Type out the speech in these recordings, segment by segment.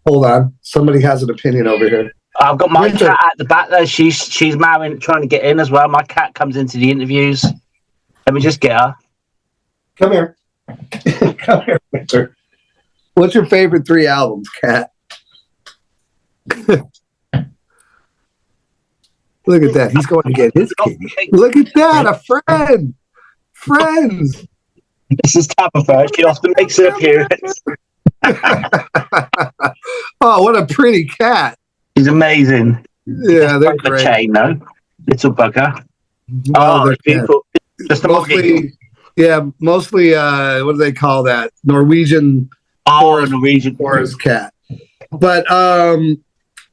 hold on. Somebody has an opinion over here. I've got my cat at the back there. She's marrying, trying to get in as well. My cat comes into the interviews. Let me just get her. Come here. Come here, Winter. What's your favorite 3 albums, Cat? Look at that. He's going to get his kitty. Look at that. A friend. Friends. This is Tabitha. She often makes an appearance. Oh, what a pretty cat. She's amazing. Yeah, they're great. The chain, though. Little bugger. No, they're beautiful. Just mostly, what do they call that? Norwegian forest cat. But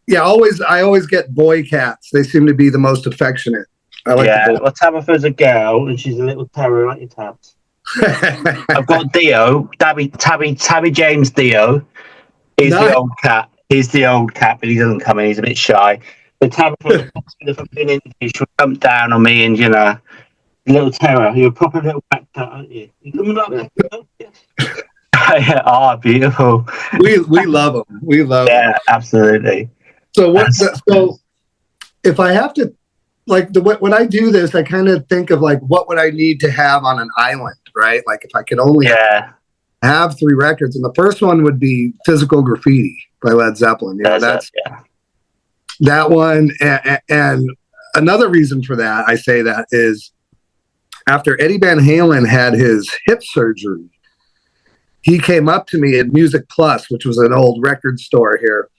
yeah, I always get boy cats. They seem to be the most affectionate. I like well, Tabitha's a girl, and she's a little terror like your tabs. I've got Dio, Tabby James Dio. He's the old cat. He's the old cat, but he doesn't come in. He's a bit shy. But Tabitha, if I've been in, she'll jump down on me and, you know, little terror. You're a proper little cat, aren't you? You coming up there? Yes. Oh, beautiful. We love them. We love them. Yeah, absolutely. So so if I have to, like, when I do this, I kind of think of, like, what would I need to have on an island, right? Like, if I could only have 3 records, and the first one would be Physical Graffiti by Led Zeppelin. You know, that's that one. And another reason for that, I say that, is after Eddie Van Halen had his hip surgery, he came up to me at Music Plus, which was an old record store here.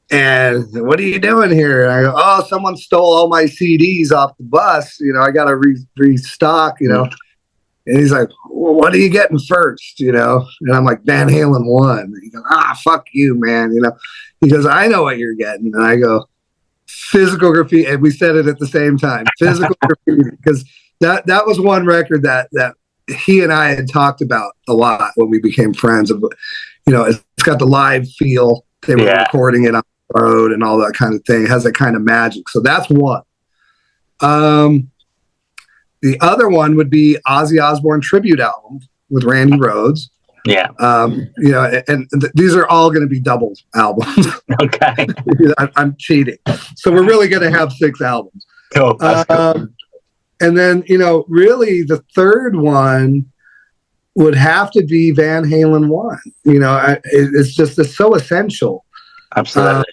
And what are you doing here? And I go, oh, someone stole all my CDs off the bus. You know, I got to restock, you know. And he's like, well, what are you getting first? You know? And I'm like, Van Halen 1. And he goes, fuck you, man. You know, he goes, I know what you're getting. And I go, Physical Graffiti. And we said it at the same time, Physical Graffiti. Because that was one record that he and I had talked about a lot when we became friends. Of, you know, it's got the live feel. They were recording it on the road and all that kind of thing. It has that kind of magic. So that's one. The other one would be Ozzy Osbourne tribute album with Randy Rhoads. Yeah. You know, and these are all going to be double albums. Okay. I'm cheating. So we're really going to have 6 albums. Cool. That's cool. And then, you know, really the third one would have to be Van Halen 1. You know, it's so essential. Absolutely.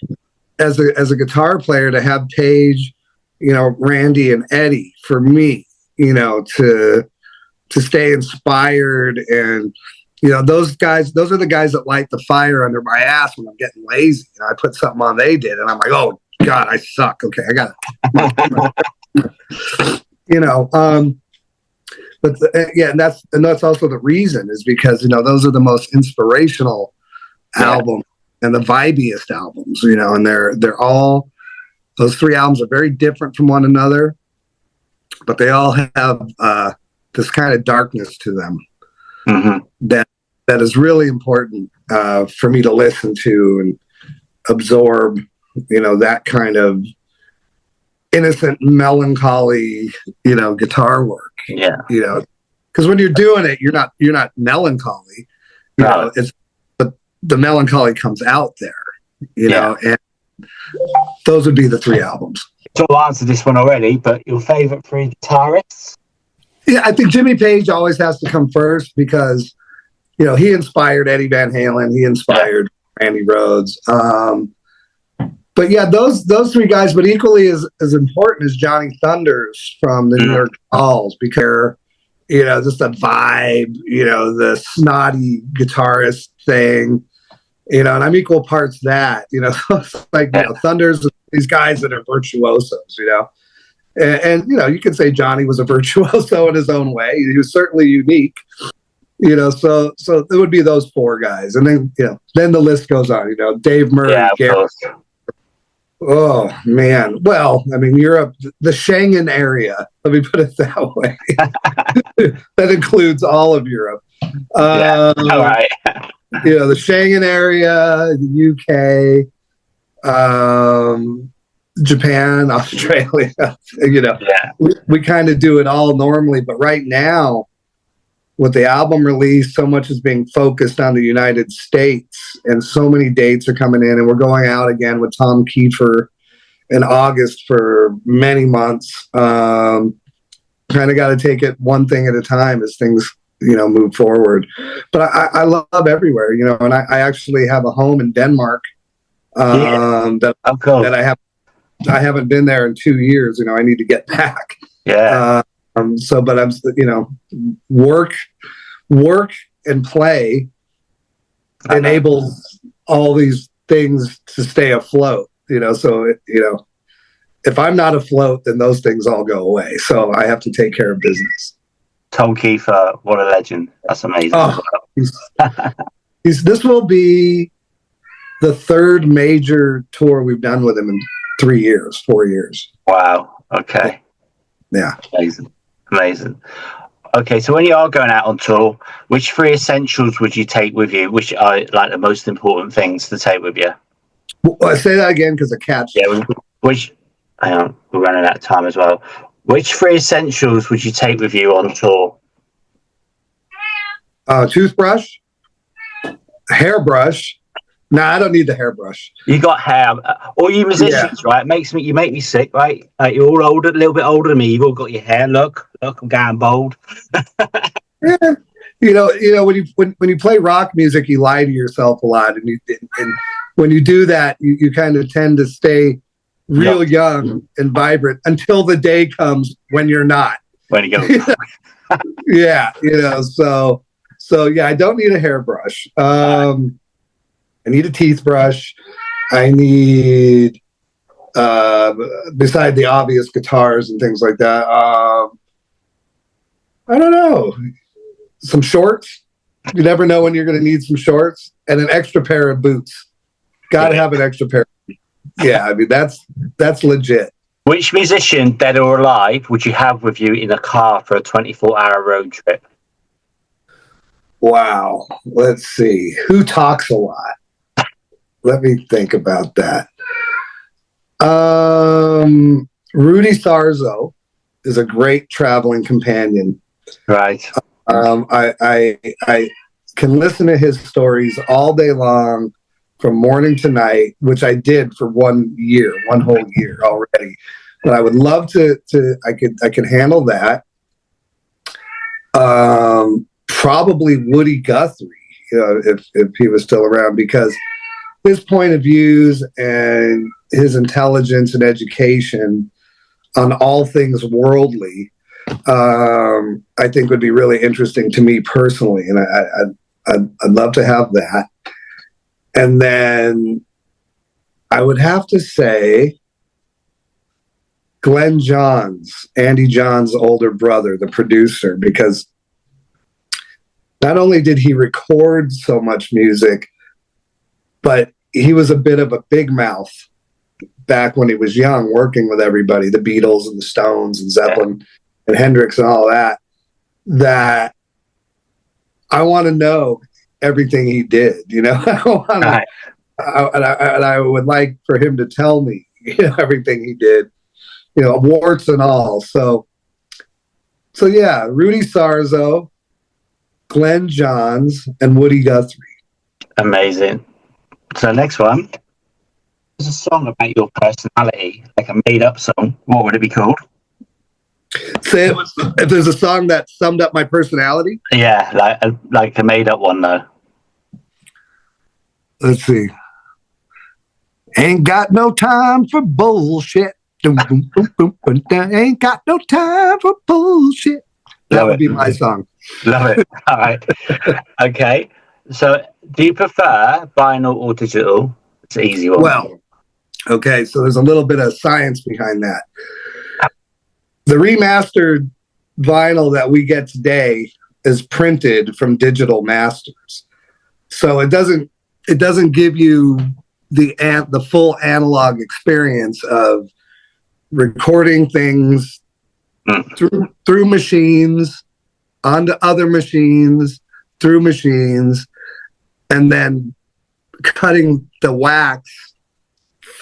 As a guitar player, to have Page, you know, Randy and Eddie, for me, you know, to stay inspired. And, you know, those are the guys that light the fire under my ass when I'm getting lazy. You know, I put something on they did, and I'm like, oh God, I suck. Okay, I got it. You know, but and that's also the reason, is because, you know, those are the most inspirational albums and the vibiest albums, you know, and they're all, those 3 albums are very different from one another, but they all have this kind of darkness to them that is really important for me to listen to and absorb, you know, that kind of innocent, melancholy, you know, guitar work. Yeah. You know, because when you're doing it, you're not melancholy. You know, it's the melancholy comes out there. You know, and those would be the 3 albums. So I'll answer this one already, but your favorite 3 guitarists? Yeah, I think Jimmy Page always has to come first, because, you know, he inspired Eddie Van Halen, he inspired Randy Rhoads. But yeah, those 3 guys, but equally as important is Johnny Thunders from the New York Dolls, because, you know, just the vibe, you know, the snotty guitarist thing, you know, and I'm equal parts that, you know, like, you know, Thunders, these guys that are virtuosos, you know, and you know, you can say Johnny was a virtuoso in his own way. He was certainly unique, you know, so it would be those 4 guys. And then, you know, then the list goes on, you know, Dave Murray, Gary. Oh man. Well, I mean, Europe, the Schengen area, let me put it that way. That includes all of Europe. All right. You know, the Schengen area, the UK, Japan, Australia, you know, we kind of do it all normally, but right now, with the album release, so much is being focused on the United States, and so many dates are coming in, and we're going out again with Tom Kiefer in August for many months. Kind of got to take it one thing at a time as things, move forward. But I love everywhere, and I actually have a home in Denmark that I haven't been there in 2 years. I need to get back. Yeah. But I'm, work and play enables all these things to stay afloat. So if I'm not afloat, then those things all go away. So I have to take care of business. Tom Kiefer, what a legend! That's amazing. Oh, this will be the third major tour we've done with him in 4 years. Wow. Okay. Yeah. Amazing. Okay, so when you are going out on tour, which 3 essentials would you take with you? Which are like the most important things to take with you? Well, say that again because I catch. Yeah. Hang on, we're running out of time as well. Which 3 essentials would you take with you on tour? Toothbrush, hairbrush. No, I don't need the hairbrush. You got hair. All you musicians, right? You make me sick, right? You're all older, a little bit older than me. You've all got your hair. Look, I'm going bald. Yeah. When you play rock music, you lie to yourself a lot, and when you do that, you kind of tend to stay real young and vibrant until the day comes when you're not. When you go. Yeah, so yeah, I don't need a hairbrush. I need a teeth brush. I need, beside the obvious guitars and things like that, I don't know, some shorts. You never know when you're going to need some shorts, and an extra pair of boots. Got to have an extra pair. Yeah, I mean, that's legit. Which musician, dead or alive, would you have with you in a car for a 24-hour road trip? Wow. Let's see. Who talks a lot? Let me think about that. Rudy Sarzo is a great traveling companion. Right. I can listen to his stories all day long, from morning to night, which I did for 1 whole year already. But I would love to. I could handle that. Probably Woody Guthrie, if he was still around, because his point of views and his intelligence and education on all things worldly, I think would be really interesting to me personally, and I'd love to have that. And then I would have to say Glenn Johns, Andy Johns' older brother, the producer, because not only did he record so much music, but he was a bit of a big mouth back when he was young, working with everybody, the Beatles and the Stones and Zeppelin and Hendrix and all that, that I want to know everything he did, I would like for him to tell me everything he did, warts and all. So yeah, Rudy Sarzo, Glenn Johns, and Woody Guthrie. Amazing. So next one. There's a song about your personality, like a made-up song. What would it be called? Say it. If there's a song that summed up my personality? Yeah, like a made-up one, though. Let's see. Ain't got no time for bullshit. Ain't got no time for bullshit. That would be my song. Love it. All right. Okay. So do you prefer vinyl or digital? It's an easy one. Well, okay. So there's a little bit of science behind that. The remastered vinyl that we get today is printed from digital masters. So it doesn't give you the full analog experience of recording things through machines, onto other machines, through machines, and then cutting the wax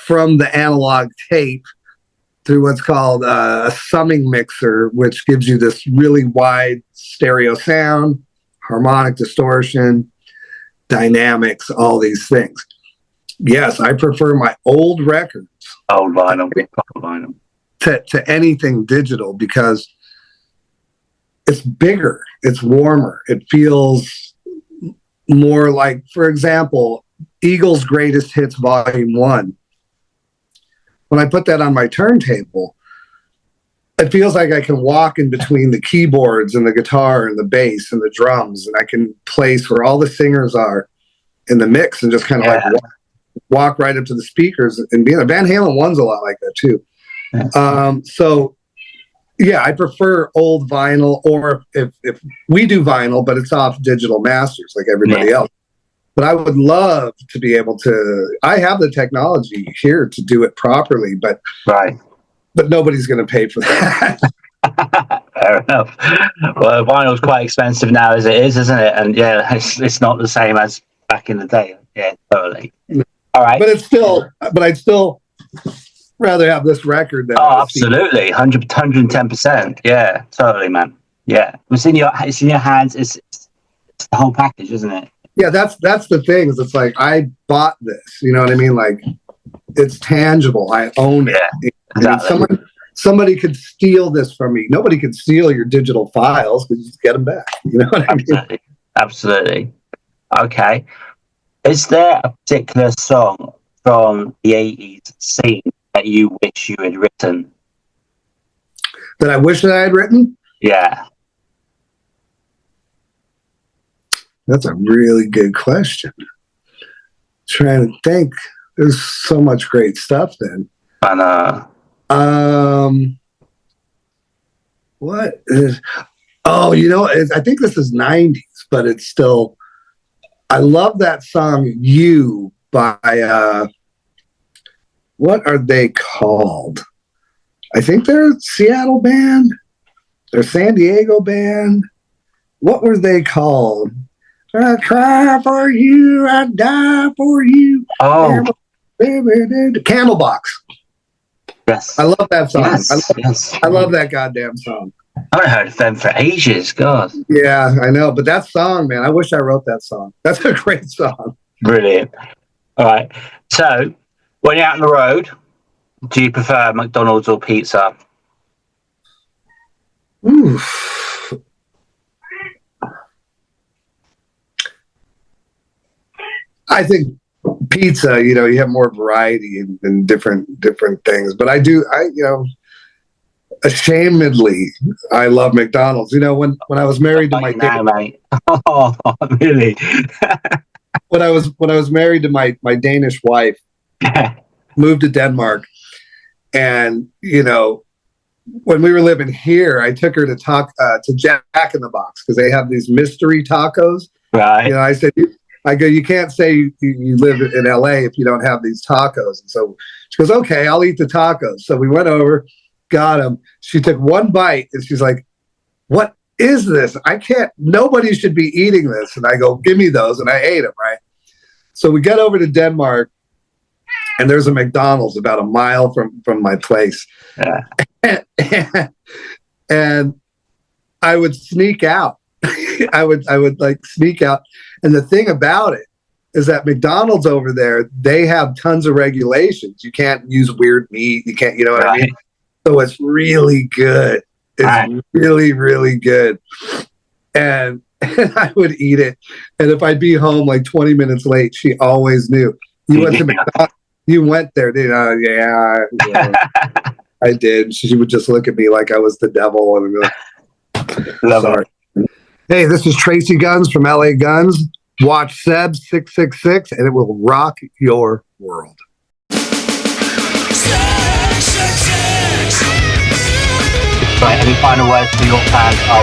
from the analog tape through what's called a summing mixer, which gives you this really wide stereo sound, harmonic distortion, dynamics, all these things. Yes, I prefer my old records. Old vinyl, proper vinyl. To anything digital because it's bigger, it's warmer, it feels more like, for example, Eagles' Greatest Hits Volume 1. When I put that on my turntable, it feels like I can walk in between the keyboards and the guitar and the bass and the drums, and I can place where all the singers are in the mix and just kind of like walk right up to the speakers. And Van Halen 1's a lot like that too. So yeah, I prefer old vinyl, or if we do vinyl, but it's off digital masters like everybody else. But I would love to be able to, I have the technology here to do it properly, but nobody's going to pay for that. Fair enough. Well, vinyl's quite expensive now as it is, isn't it? And yeah, it's not the same as back in the day. Yeah, totally. All right. But I'd still rather have this record than absolutely. 110%. Yeah, totally, man. Yeah. It's in your hands. It's the whole package, isn't it? Yeah, that's the thing, is it's like I bought this, you know what I mean? Like it's tangible. I own it. Yeah, exactly. I mean, somebody could steal this from me. Nobody could steal your digital files, because you just get them back. You know what I mean? Absolutely. Okay. Is there a particular song from the 80s scene that you wish you had written? That I wish that I had written? Yeah. That's a really good question. Trying to think. There's so much great stuff then. What is? Oh, I think this is 90s, but it's still. I love that song "You" by what are they called? I think they're a Seattle band. They're a San Diego band. What were they called? I cry for you, I die for you. Oh, Candlebox. Yes, I love that song. Yes. I love that goddamn song. I haven't heard of them for ages. God. Yeah, I know, but that song, man, I wish I wrote that song. That's a great song. Brilliant. All right. So, when you're out on the road, do you prefer McDonald's or pizza? Ooh. I think pizza, you have more variety and different things. But ashamedly, I love McDonald's. When I was married to my mate. Oh, really? when I was married to my Danish wife, moved to Denmark, and when we were living here, I took her to to Jack in the Box, because they have these mystery tacos. Right. I said, I go, you can't say you live in LA if you don't have these tacos. And so she goes, okay, I'll eat the tacos. So we went over, got them. She took one bite and she's like, what is this? Nobody should be eating this. And I go, give me those. And I ate them, right? So we got over to Denmark, and there's a McDonald's about a mile from my place. Yeah. And I would sneak out. I would like sneak out. And the thing about it is that McDonald's over there, they have tons of regulations. You can't use weird meat. You can't, what I mean? So it's really good. It's really, really good. And I would eat it. And if I'd be home like 20 minutes late, she always knew. You went to McDonald's. You went there, didn't you? Yeah. I did. She would just look at me like I was the devil. And be like, sorry. Hey, this is Tracii Guns from LA Guns. Watch Seb 666 and it will rock your world. Right, any final words for your fans?